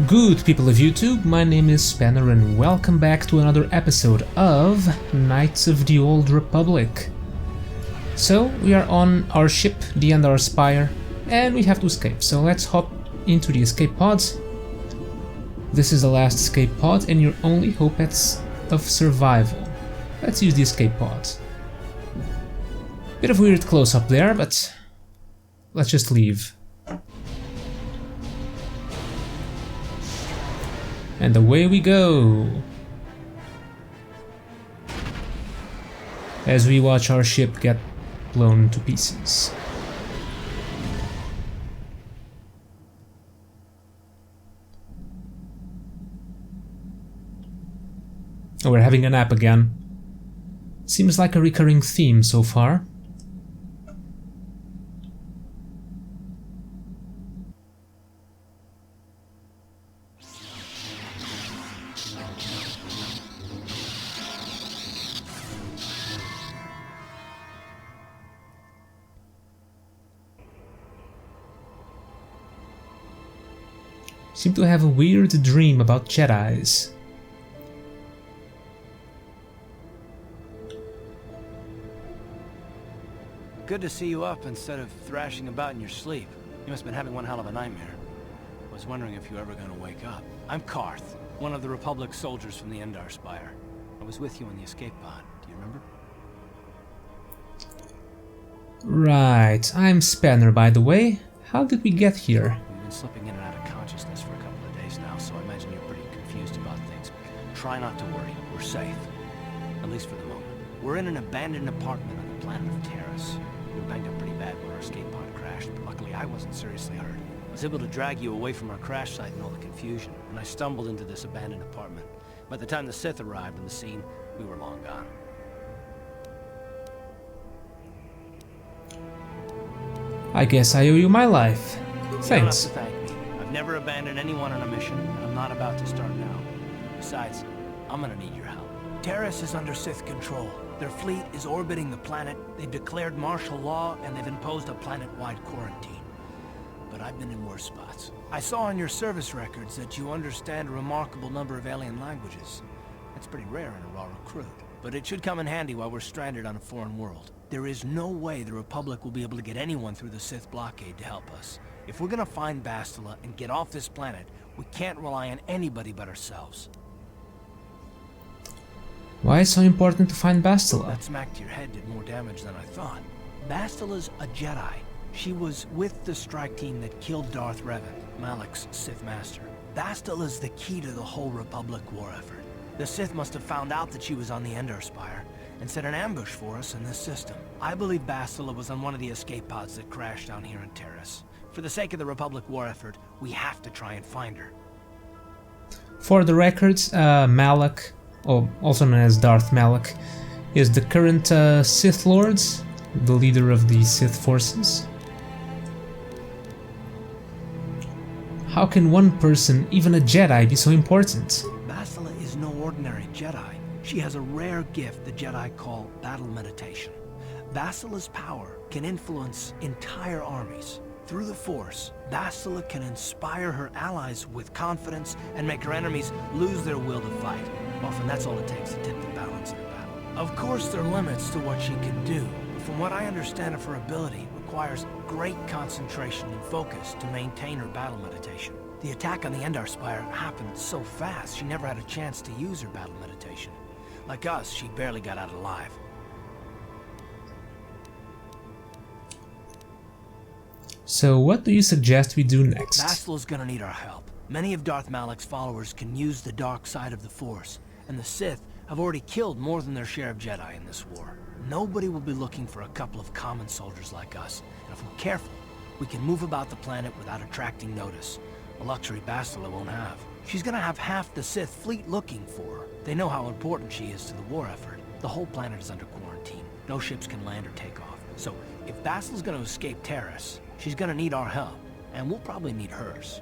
Good people of YouTube, my name is Spanner and welcome back to another episode of Knights of the Old Republic. So we are on our ship, the Endar Spire, and we have to escape, so let's hop into the escape pods. This is the last escape pod and your only hope of survival. Let's use the escape pods. Bit of weird close up there, but let's just leave. And away we go! As we watch our ship get blown to pieces. Oh, we're having a nap again. Seems like a recurring theme so far. Seem to have a weird dream about Jedis. Good to see you up instead of thrashing about in your sleep. You must have been having one hell of a nightmare. I was wondering if you were ever going to wake up. I'm Carth, one of the Republic soldiers from the Endar Spire. I was with you in the escape pod. Do you remember? Right, I'm Spanner by the way. How did we get here? We've been slipping in and out of consciousness for a couple of days now, so I imagine you're pretty confused about things. Try not to worry. We're safe. At least for the moment. We're in an abandoned apartment on the planet of Taris. We were banged up pretty bad when our escape pod crashed, but luckily I wasn't seriously hurt. I was able to drag you away from our crash site and all the confusion, and I stumbled into this abandoned apartment. By the time the Sith arrived on the scene, we were long gone. I guess I owe you my life. Thanks. You don't have to thank me. I've never abandoned anyone on a mission, and I'm not about to start now. Besides, I'm gonna need your help. Taris is under Sith control. Their fleet is orbiting the planet, they've declared martial law, and they've imposed a planet-wide quarantine. But I've been in worse spots. I saw on your service records that you understand a remarkable number of alien languages. That's pretty rare in a raw recruit. But it should come in handy while we're stranded on a foreign world. There is no way the Republic will be able to get anyone through the Sith blockade to help us. If we're gonna find Bastila and get off this planet, we can't rely on anybody but ourselves. Why is it so important to find Bastila? That smack to your head did more damage than I thought. Bastila's a Jedi. She was with the strike team that killed Darth Revan, Malak's Sith Master. Bastila's the key to the whole Republic war effort. The Sith must have found out that she was on the Endar Spire and set an ambush for us in this system. I believe Bastila was on one of the escape pods that crashed down here in Taris. For the sake of the Republic war effort, we have to try and find her. For the records, Malak, or also known as Darth Malak, is the current Sith Lord, the leader of the Sith forces. How can one person, even a Jedi, be so important? Bastila is no ordinary Jedi. She has a rare gift the Jedi call battle meditation. Bastila's power can influence entire armies. Through the Force, Bastila can inspire her allies with confidence and make her enemies lose their will to fight. Often that's all it takes to tip the balance in a battle. Of course there are limits to what she can do, but from what I understand of her ability, it requires great concentration and focus to maintain her battle meditation. The attack on the Endar Spire happened so fast she never had a chance to use her battle meditation. Like us, she barely got out alive. So what do you suggest we do next? Bastila's gonna need our help. Many of Darth Malak's followers can use the dark side of the Force, and the Sith have already killed more than their share of Jedi in this war. Nobody will be looking for a couple of common soldiers like us, and if we're careful, we can move about the planet without attracting notice. A luxury Bastila won't have. She's gonna have half the Sith fleet looking for her. They know how important she is to the war effort. The whole planet is under quarantine. No ships can land or take off. So, if Bastila's gonna escape Taris, she's gonna need our help, and we'll probably need hers.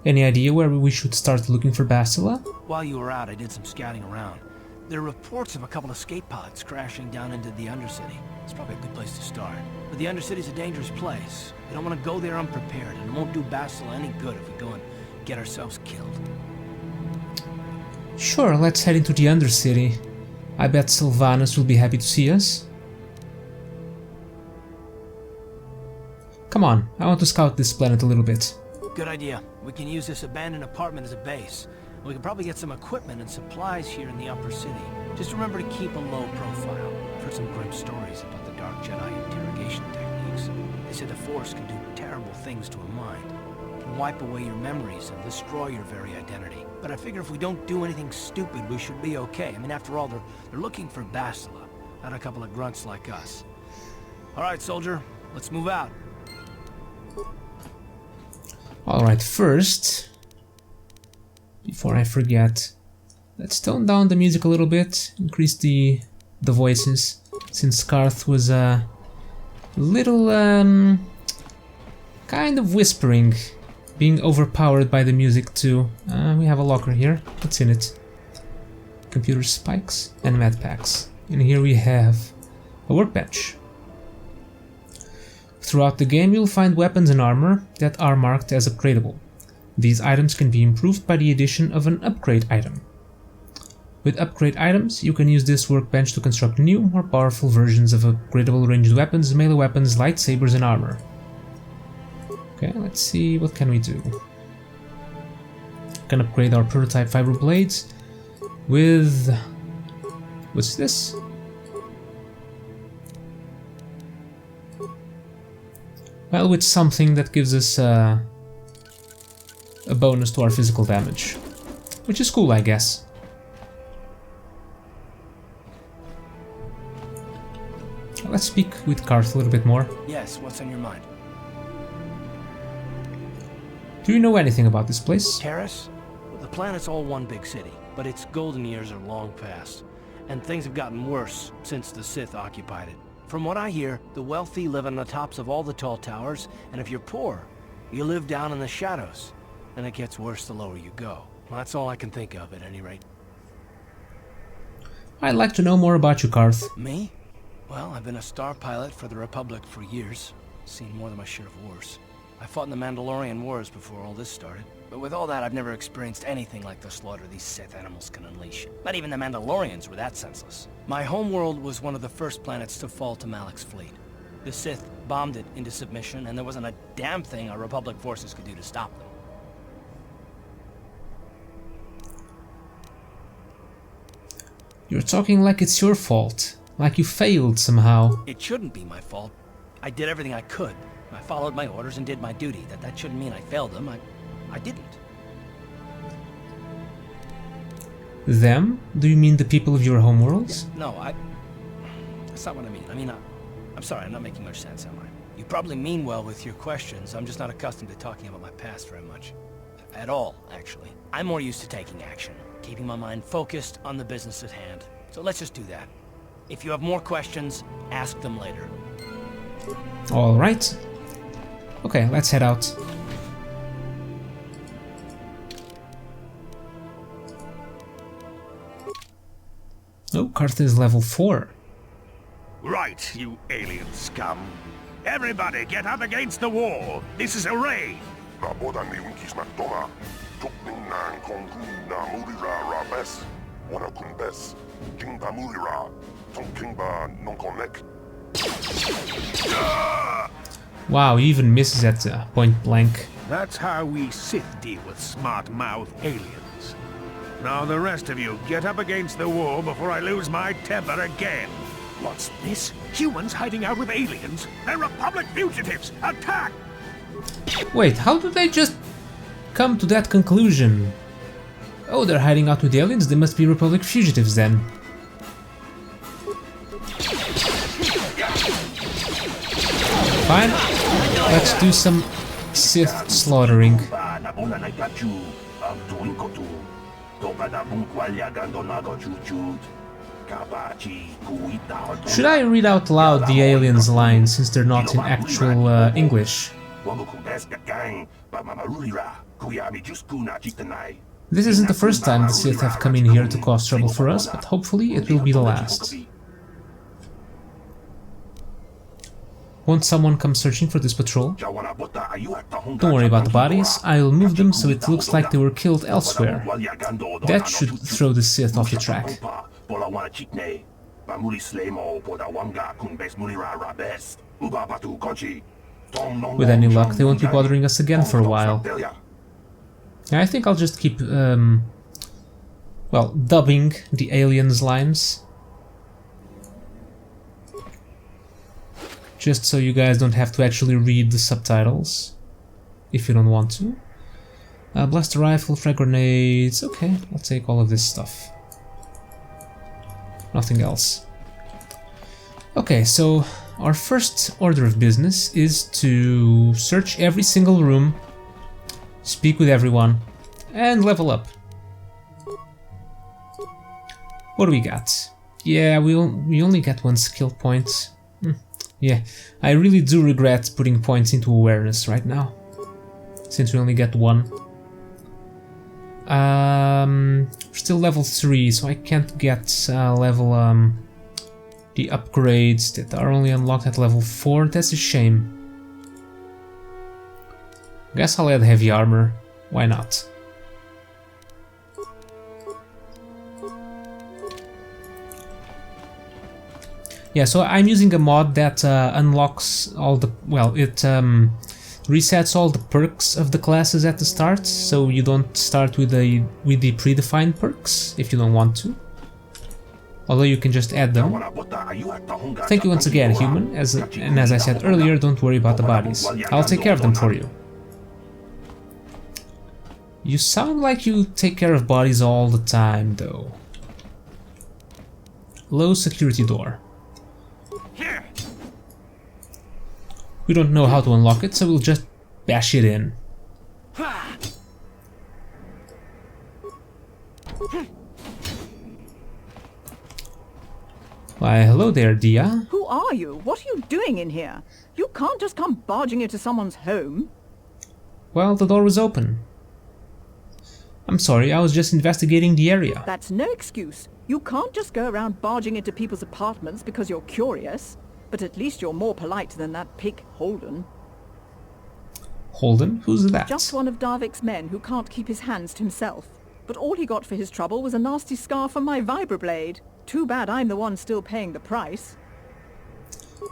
Any idea where we should start looking for Bastila? While you were out, I did some scouting around. There are reports of a couple of escape pods crashing down into the Undercity. It's probably a good place to start. But the Undercity's a dangerous place. We don't want to go there unprepared, and it won't do Bastila any good if we go and get ourselves killed. Sure, let's head into the Undercity. I bet Sylvanus will be happy to see us. Come on, I want to scout this planet a little bit. Good idea. We can use this abandoned apartment as a base. We can probably get some equipment and supplies here in the upper city. Just remember to keep a low profile. I've heard some grim stories about the Dark Jedi interrogation techniques. They say the Force can do terrible things to a mind. It can wipe away your memories and destroy your very identity. But I figure if we don't do anything stupid, we should be okay. I mean, after all, they're looking for Bastila, not a couple of grunts like us. All right, soldier, let's move out. Alright, first, before I forget, let's tone down the music a little bit, increase the voices, since Carth was a little, kind of whispering, being overpowered by the music too. We have a locker here. What's in it? Computer spikes and med packs. And here we have a workbench. Throughout the game you'll find weapons and armor that are marked as upgradable. These items can be improved by the addition of an upgrade item. With upgrade items, you can use this workbench to construct new, more powerful versions of upgradable ranged weapons, melee weapons, lightsabers and armor. Okay, let's see, what can we do? We can upgrade our prototype fiber blades with... what's this? Well, with something that gives us a bonus to our physical damage, which is cool, I guess. Let's speak with Carth a little bit more. Yes, what's on your mind? Do you know anything about this place? Taris? Well, the planet's all one big city, but its golden years are long past, and things have gotten worse since the Sith occupied it. From what I hear, the wealthy live on the tops of all the tall towers, and if you're poor, you live down in the shadows. And it gets worse the lower you go. Well, that's all I can think of, at any rate. I'd like to know more about you, Carth. Me? Well, I've been a star pilot for the Republic for years. Seen more than my share of wars. I fought in the Mandalorian Wars before all this started. But with all that, I've never experienced anything like the slaughter these Sith animals can unleash. Not even the Mandalorians were that senseless. My homeworld was one of the first planets to fall to Malak's fleet. The Sith bombed it into submission, and there wasn't a damn thing our Republic forces could do to stop them. You're talking like it's your fault, like you failed somehow. It shouldn't be my fault. I did everything I could. I followed my orders and did my duty. That shouldn't mean I failed them. I didn't. Them? Do you mean the people of your homeworlds? Yeah, no, that's not what I mean. I mean, I'm sorry, I'm not making much sense, am I? You probably mean well with your questions. I'm just not accustomed to talking about my past very much. At all, actually. I'm more used to taking action, keeping my mind focused on the business at hand. So let's just do that. If you have more questions, ask them later. Alright. Okay, let's head out. Oh, Carth is level 4. Right, you alien scum. Everybody get up against the wall. This is a raid. Wow, he even misses at point blank. That's how we Sith deal with smart-mouth aliens. Now the rest of you, get up against the wall before I lose my temper again. What's this? Humans hiding out with aliens? They're Republic fugitives! Attack! Wait, how did they just come to that conclusion? Oh, they're hiding out with aliens? They must be Republic fugitives then. Fine, let's do some Sith slaughtering. Should I read out loud the aliens' lines since they're not in actual This isn't the first time the Sith have come in here to cause trouble for us, but hopefully it will be the last. Won't someone come searching for this patrol? Don't worry about the bodies, I'll move them so it looks like they were killed elsewhere. That should throw the Sith off the track. With any luck, they won't be bothering us again for a while. I think I'll just keep, well, dubbing the aliens' lines. Just so you guys don't have to actually read the subtitles, if you don't want to. Blaster rifle, frag grenades, okay, I'll take all of this stuff. Nothing else. Okay, so our first order of business is to search every single room, speak with everyone, and level up. What do we got? Yeah, we only get one skill point. Yeah, I really do regret putting points into awareness right now, since we only get one. We're still level 3, so I can't get the upgrades that are only unlocked at level 4. That's a shame. Guess I'll add heavy armor. Why not? Yeah, so I'm using a mod that unlocks all the, well, it resets all the perks of the classes at the start, so you don't start with the predefined perks if you don't want to. Although you can just add them. Thank you once again, human, and as I said earlier, don't worry about the bodies. I'll take care of them for you. You sound like you take care of bodies all the time, though. Low security door. We don't know how to unlock it, so we'll just bash it in. Why, hello there, Dia. Who are you? What are you doing in here? You can't just come barging into someone's home. Well, the door was open. I'm sorry, I was just investigating the area. That's no excuse. You can't just go around barging into people's apartments because you're curious. But at least you're more polite than that pig, Holden. Holden? Who's that? Just one of Darvik's men who can't keep his hands to himself. But all he got for his trouble was a nasty scar from my vibroblade. Too bad I'm the one still paying the price.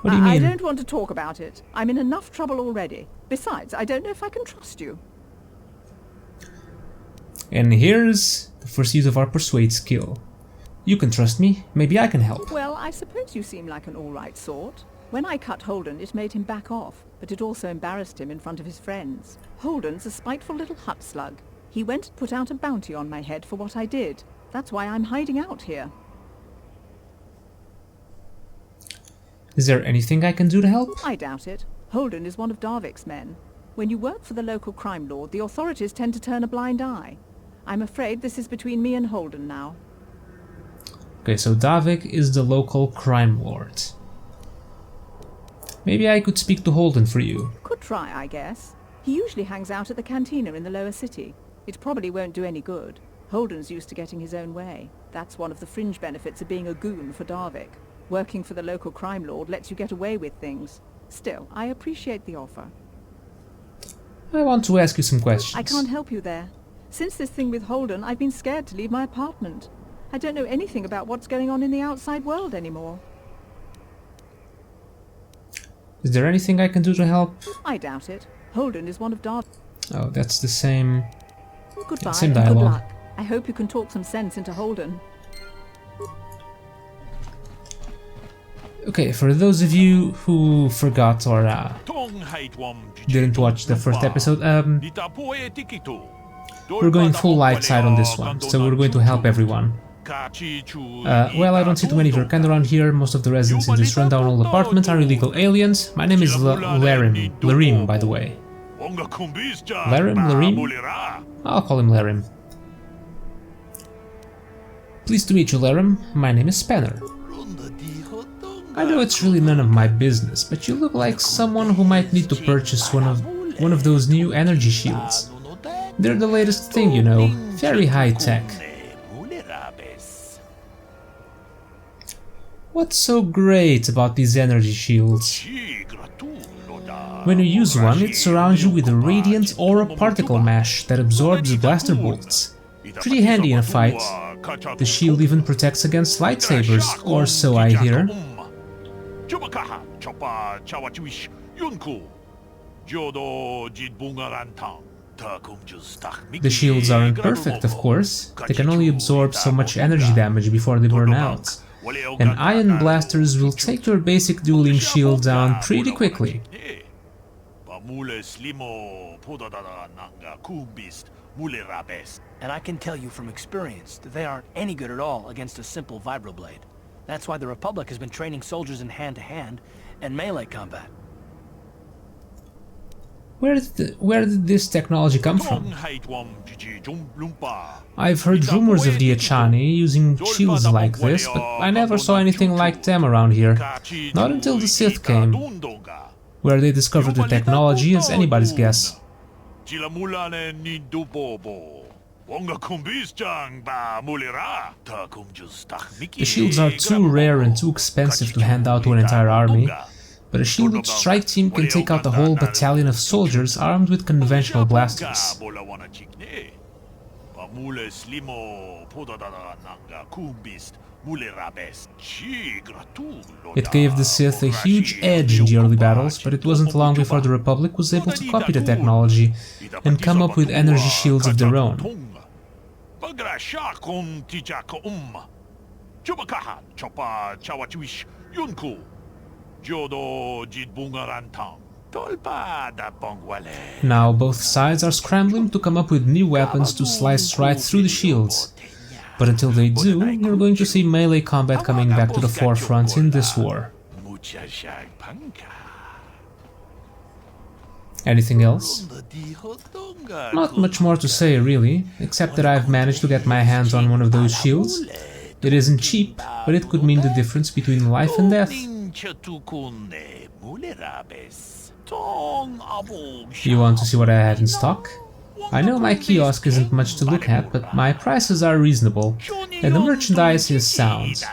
What do you mean? I don't want to talk about it. I'm in enough trouble already. Besides, I don't know if I can trust you. And here's the first use of our persuade skill. You can trust me, maybe I can help. Well, I suppose you seem like an all-right sort. When I cut Holden, it made him back off, but it also embarrassed him in front of his friends. Holden's a spiteful little hut slug. He went and put out a bounty on my head for what I did. That's why I'm hiding out here. Is there anything I can do to help? I doubt it. Holden is one of Darvik's men. When you work for the local crime lord, the authorities tend to turn a blind eye. I'm afraid this is between me and Holden now. Okay, so Darvik is the local crime lord. Maybe I could speak to Holden for you. Could try, I guess. He usually hangs out at the cantina in the lower city. It probably won't do any good. Holden's used to getting his own way. That's one of the fringe benefits of being a goon for Darvik. Working for the local crime lord lets you get away with things. Still, I appreciate the offer. I want to ask you some questions. I can't help you there. Since this thing with Holden, I've been scared to leave my apartment. I don't know anything about what's going on in the outside world anymore. Is there anything I can do to help? I doubt it. Holden is one of Darth. Oh, that's the same... Goodbye same and good dialogue. luck. I hope you can talk some sense into Holden. Okay, for those of you who forgot or didn't watch the first episode, we're going full light side on this one, so we're going to help everyone. Well, I don't see too many Verkand around here. Most of the residents in this rundown old apartment are illegal aliens. My name is Larim, by the way. Larim? I'll call him Larim. Pleased to meet you, Larim. My name is Spanner. I know it's really none of my business, but you look like someone who might need to purchase one of those new energy shields. They're the latest thing, you know. Very high tech. What's so great about these energy shields? When you use one, it surrounds you with a radiant aura particle mesh that absorbs blaster bolts. Pretty handy in a fight. The shield even protects against lightsabers, or so I hear. The shields aren't perfect, of course. They can only absorb so much energy damage before they burn out. And ion blasters will take your basic dueling shield down pretty quickly. And I can tell you from experience that they aren't any good at all against a simple vibroblade. That's why the Republic has been training soldiers in hand-to-hand and melee combat. Where did this technology come from? I've heard rumors of the Echani using shields like this, but I never saw anything like them around here. Not until the Sith came. Where they discovered the technology is anybody's guess. The shields are too rare and too expensive to hand out to an entire army, but a shielded strike team can take out a whole battalion of soldiers armed with conventional blasters. It gave the Sith a huge edge in the early battles, but it wasn't long before the Republic was able to copy the technology and come up with energy shields of their own. Now both sides are scrambling to come up with new weapons to slice right through the shields. But until they do, you're going to see melee combat coming back to the forefront in this war. Anything else? Not much more to say really, except that I've managed to get my hands on one of those shields. It isn't cheap, but it could mean the difference between life and death. You want to see what I have in stock? I know my kiosk isn't much to look at, but my prices are reasonable, and the merchandise is sound.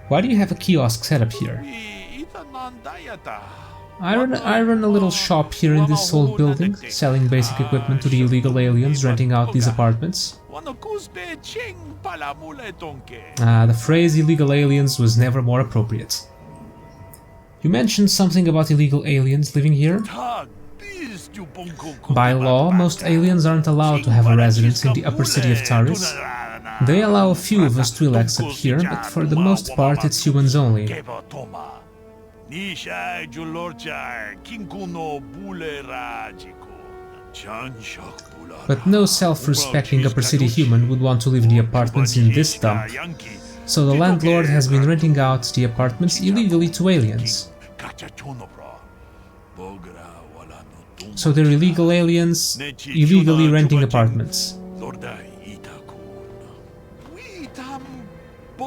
Why do you have a kiosk set up here? I run a little shop here in this old building, selling basic equipment to the illegal aliens renting out these apartments. The phrase illegal aliens was never more appropriate. You mentioned something about illegal aliens living here? By law, most aliens aren't allowed to have a residence in the upper city of Taris. They allow a few of us to relax up here, but for the most part it's humans only. But no self-respecting upper city human would want to live in the apartments in this dump. So the landlord has been renting out the apartments illegally to aliens. So they're illegal aliens, illegally renting apartments.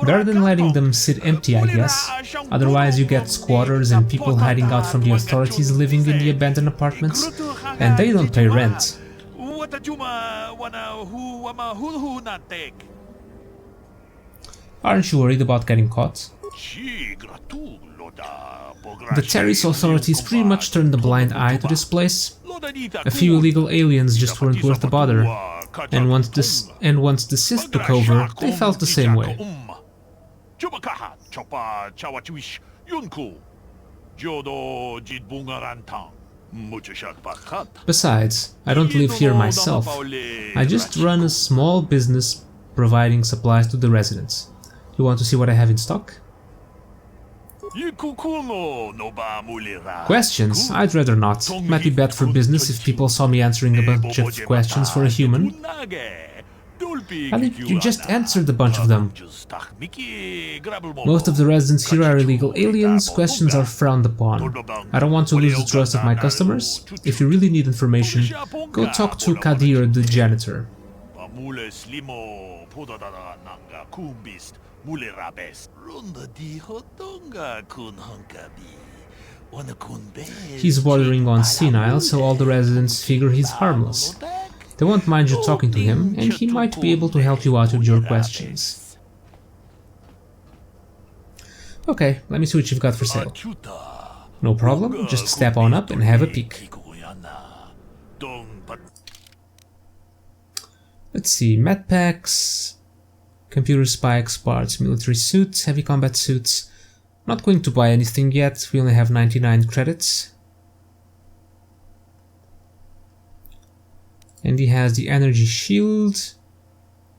Better than letting them sit empty, I guess. Otherwise you get squatters and people hiding out from the authorities living in the abandoned apartments, and they don't pay rent. Aren't you worried about getting caught? The Taris authorities pretty much turned a blind eye to this place. A few illegal aliens just weren't worth the bother, and once the Sith took over, they felt the same way. Besides, I don't live here myself. I just run a small business providing supplies to the residents. You want to see what I have in stock? Questions? I'd rather not. Might be bad for business if people saw me answering a bunch of questions for a human. I think you just answered a bunch of them. Most of the residents here are illegal aliens, questions are frowned upon. I don't want to lose the trust of my customers. If you really need information, go talk to Kadir, the janitor. He's bordering on senile, so all the residents figure he's harmless. They won't mind you talking to him, and he might be able to help you out with your questions. Okay, let me see what you've got for sale. No problem, just step on up and have a peek. Let's see, med packs, computer spikes, parts, military suits, heavy combat suits. Not going to buy anything yet, we only have 99 credits. And he has the energy shield,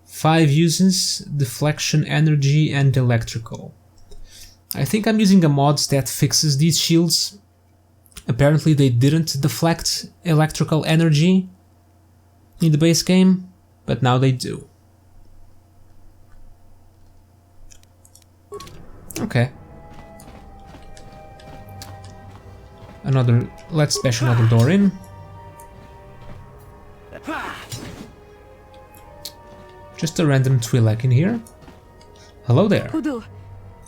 5 uses, deflection, energy, and electrical. I think I'm using a mod that fixes these shields. Apparently they didn't deflect electrical energy in the base game, but now they do. Okay. Let's bash another door in. Just a random Twi'lek in here. Hello there.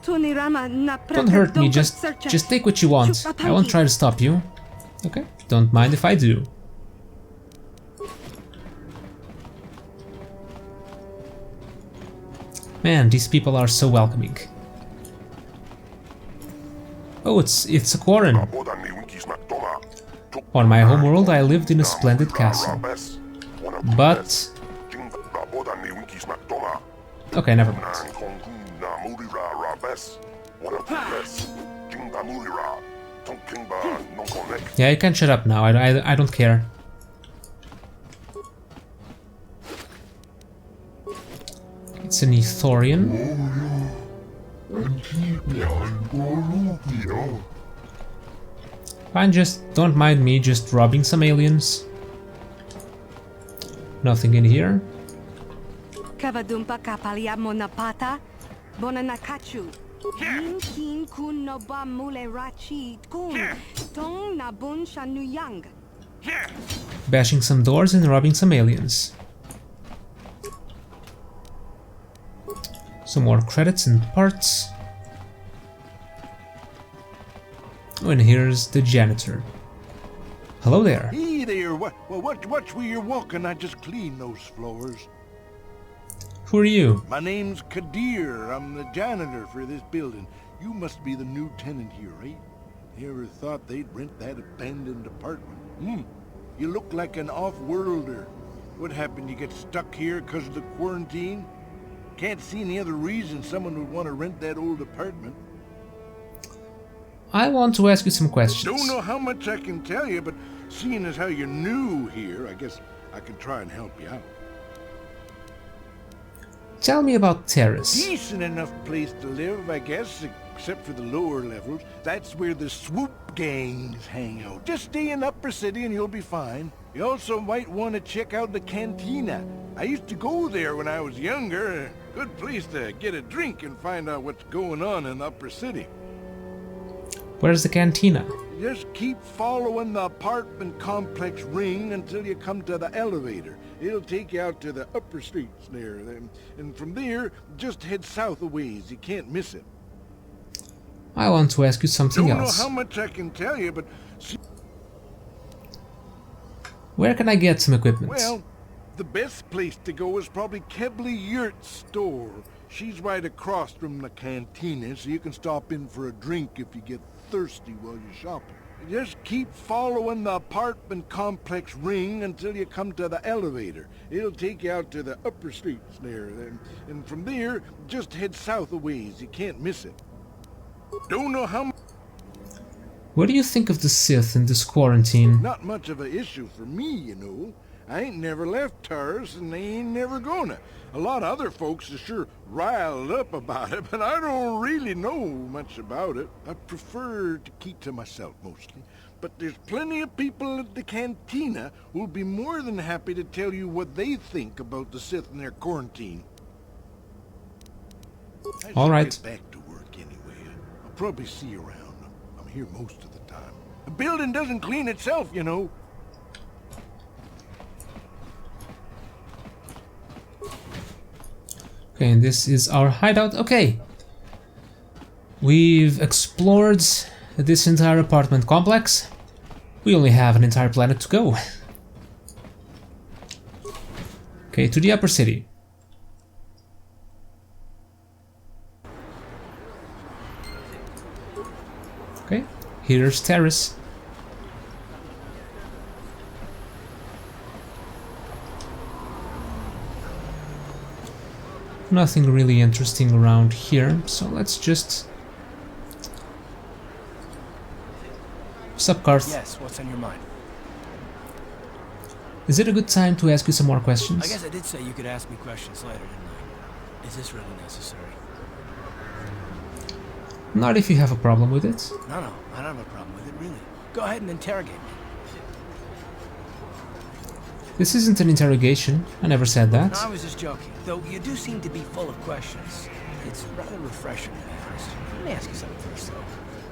Don't hurt me, just take what you want. I won't try to stop you. Okay, don't mind if I do. Man, these people are so welcoming. Oh, it's a quarren. On my homeworld, I lived in a splendid castle. But... okay, never mind. Yeah, you can shut up now, I don't care. It's an Ithorian. Fine, just don't mind me just robbing some aliens. Nothing in here. Bashing some doors and robbing some aliens. Some more credits and parts. Oh, and here's the janitor. Hello there. Hey there, watch where you're walking, I just cleaned those floors. Who are you? My name's Kadir, I'm the janitor for this building. You must be the new tenant here, right? You ever thought they'd rent that abandoned apartment? You look like an off-worlder. What happened, you get stuck here because of the quarantine? Can't see any other reason someone would want to rent that old apartment. I want to ask you some questions. Don't know how much I can tell you, but seeing as how you're new here, I guess I can try and help you out. Tell me about Taris. Decent enough place to live, I guess, except for the lower levels. That's where the swoop gangs hang out. Just stay in Upper City and you'll be fine. You also might want to check out the cantina. I used to go there when I was younger. Good place to get a drink and find out what's going on in the Upper City. Where's the cantina? Just keep following the apartment complex ring until you come to the elevator. It'll take you out to the upper streets there. And from there, just head south a ways. You can't miss it. I want to ask you something else. Don't know how much I can tell you, but... Where can I get some equipment? Well, the best place to go is probably Kebley Yurt's store. She's right across from the cantina, so you can stop in for a drink if you get thirsty while you're shopping. Just keep following the apartment complex ring until you come to the elevator. It'll take you out to the upper streets there. And from there, just head south a ways. You can't miss it. Don't know how much... What do you think of the Sith in this quarantine? Not much of an issue for me, you know. I ain't never left Taris, and they ain't never gonna. A lot of other folks are sure riled up about it, but I don't really know much about it. I prefer to keep to myself mostly. But there's plenty of people at the cantina who'll be more than happy to tell you what they think about the Sith and their quarantine. All right. Get back to work anyway. I'll probably see you around. I'm here most of the time. The building doesn't clean itself, you know. Okay, and this is our hideout. Okay. We've explored this entire apartment complex, we only have an entire planet to go. Okay, to the upper city. Okay, here's Taris. Nothing really interesting around here, so let's just... Sup, Carth? Yes, what's on your mind? Is it a good time to ask you some more questions? I guess I did say you could ask me questions later, didn't I? Is this really necessary? Not if you have a problem with it. No, I don't have a problem with it, really. Go ahead and interrogate me. This isn't an interrogation. I never said that. No, I was just joking. Though you do seem to be full of questions. It's rather refreshing, to be honest. Let me ask you something first, though.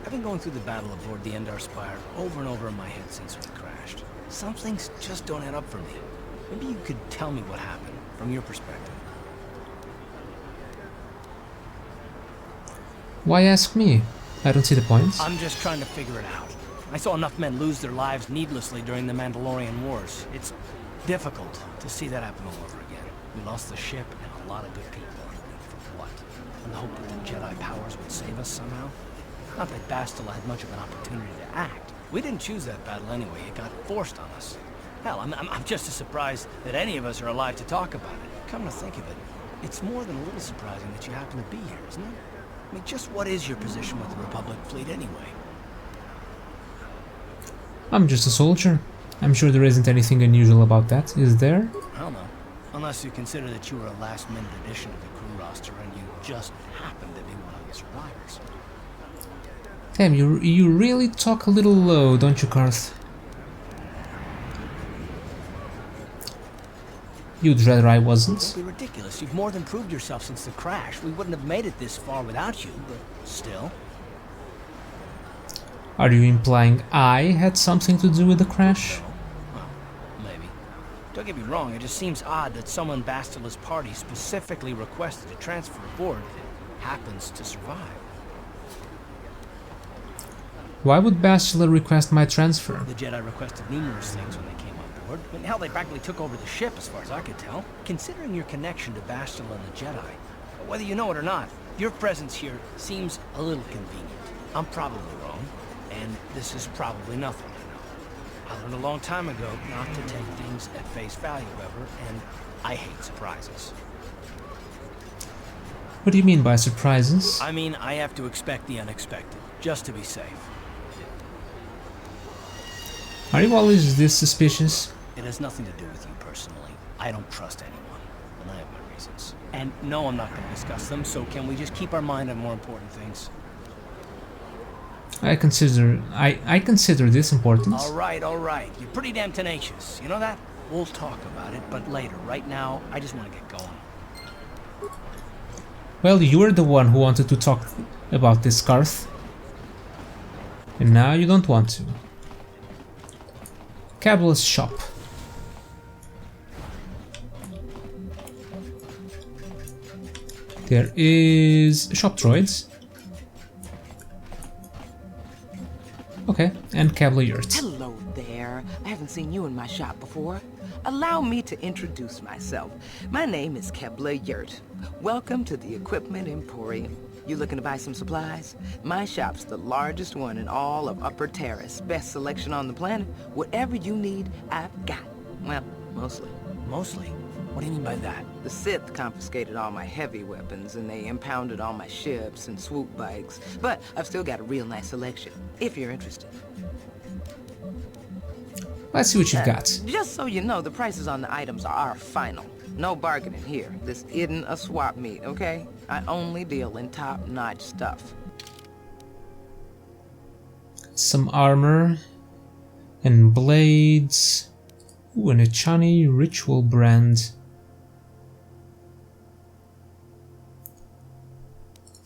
I've been going through the battle aboard the Endar Spire over and over in my head since we crashed. Some things just don't add up for me. Maybe you could tell me what happened, from your perspective. Why ask me? I don't see the point. I'm just trying to figure it out. I saw enough men lose their lives needlessly during the Mandalorian Wars. It's difficult to see that happen all over again. We lost the ship and a lot of good people. For what? In the hope that the Jedi powers would save us somehow? Not that Bastila had much of an opportunity to act. We didn't choose that battle anyway. It got forced on us. Hell, I'm just as surprised that any of us are alive to talk about it. Come to think of it, it's more than a little surprising that you happen to be here, isn't it? I mean, just what is your position with the Republic fleet anyway? I'm just a soldier. I'm sure there isn't anything unusual about that, is there? I don't know. Unless you consider that you were a last-minute addition to the crew roster and you just happened to be one of the survivors. Damn, you really talk a little low, don't you, Carth? You'd rather I wasn't. Don't be ridiculous. You've more than proved yourself since the crash. We wouldn't have made it this far without you, but still. Are you implying I had something to do with the crash? Well, maybe. Don't get me wrong, it just seems odd that someone Bastila's party specifically requested to transfer aboard happens to survive. Why would Bastila request my transfer? The Jedi requested numerous things when they came on board. I mean, hell, they practically took over the ship as far as I could tell. Considering your connection to Bastila and the Jedi, whether you know it or not, your presence here seems a little convenient. I'm probably wrong, and this is probably nothing I know. I learned a long time ago not to take things at face value, however, and I hate surprises. What do you mean by surprises? I mean, I have to expect the unexpected, just to be safe. Are you always this suspicious? It has nothing to do with you personally. I don't trust anyone, and I have my reasons. And no, I'm not going to discuss them, so can we just keep our mind on more important things? I consider this important. All right. You're pretty damn tenacious. You know that? We'll talk about it, but later. Right now, I just want to get going. Well, you were the one who wanted to talk about this, Carth. And now you don't want to. Cabla's shop. There is shop droids. Okay, and Cabla yurts. Hello there. I haven't seen you in my shop before. Allow me to introduce myself. My name is Cabla Yurt. Welcome to the Equipment Emporium. You looking to buy some supplies? My shop's the largest one in all of Upper Taris. Best selection on the planet. Whatever you need, I've got. Well, mostly. Mostly? What do you mean by that? The Sith confiscated all my heavy weapons, and they impounded all my ships and swoop bikes. But I've still got a real nice selection, if you're interested. Let's see what you've got. Just so you know, the prices on the items are final. No bargaining here. This isn't a swap meet, okay? I only deal in top-notch stuff. Some armor and blades. Ooh, and a Chani ritual brand.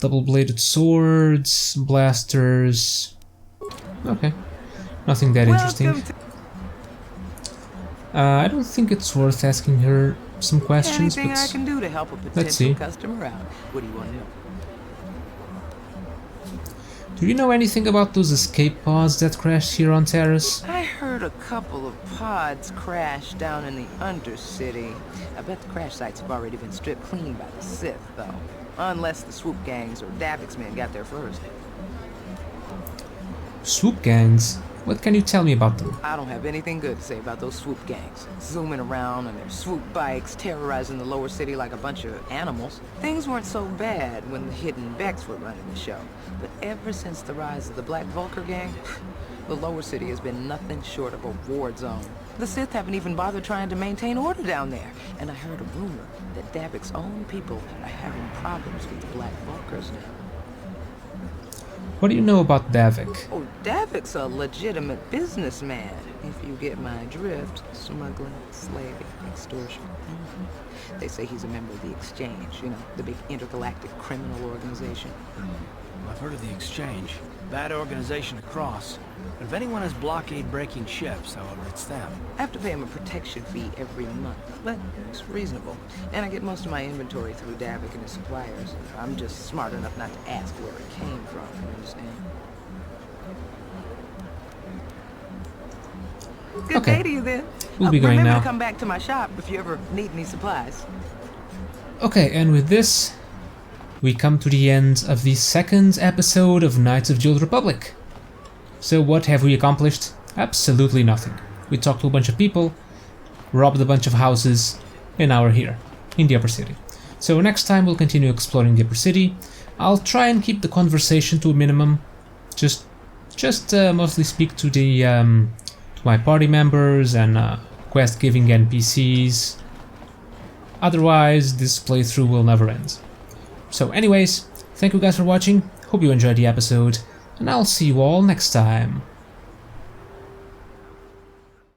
Double-bladed swords, blasters. Okay, nothing that interesting. I don't think it's worth asking her some questions. Anything but I can do to help a let's see. potential customer out. What do you want to know? Do you know anything about those escape pods that crashed here on Taris? I heard a couple of pods crash down in the Undercity. I bet the crash sites have already been stripped clean by the Sith, though. Unless the swoop gangs or Davik's men got there first. Swoop gangs? What can you tell me about them? I don't have anything good to say about those swoop gangs. Zooming around on their swoop bikes, terrorizing the lower city like a bunch of animals. Things weren't so bad when the Hidden Becks were running the show. But ever since the rise of the Black Vulcar gang, the lower city has been nothing short of a war zone. The Sith haven't even bothered trying to maintain order down there. And I heard a rumor that Davik's own people are having problems with the Black Vulcars now. What do you know about Davik? Oh, Davik's a legitimate businessman, if you get my drift. Smuggling, slaving, extortion. They say he's a member of the Exchange, you know, the big intergalactic criminal organization. I've heard of the Exchange. Bad organization to cross. But if anyone has blockade-breaking ships, however, it's them. I have to pay him a protection fee every month, but it's reasonable. And I get most of my inventory through Davik and his suppliers. I'm just smart enough not to ask where it came from, you understand? Good Okay. day to you then. We'll be going remember now. to come back to my shop if you ever need any supplies. Okay, and with this, we come to the end of the second episode of Knights of the Old Republic. So what have we accomplished? Absolutely nothing. We talked to a bunch of people, robbed a bunch of houses, and now we're here, in the Upper City. So next time we'll continue exploring the Upper City. I'll try and keep the conversation to a minimum. Just mostly speak to the to my party members and quest-giving NPCs. Otherwise, this playthrough will never end. So anyways, thank you guys for watching, hope you enjoyed the episode, and I'll see you all next time.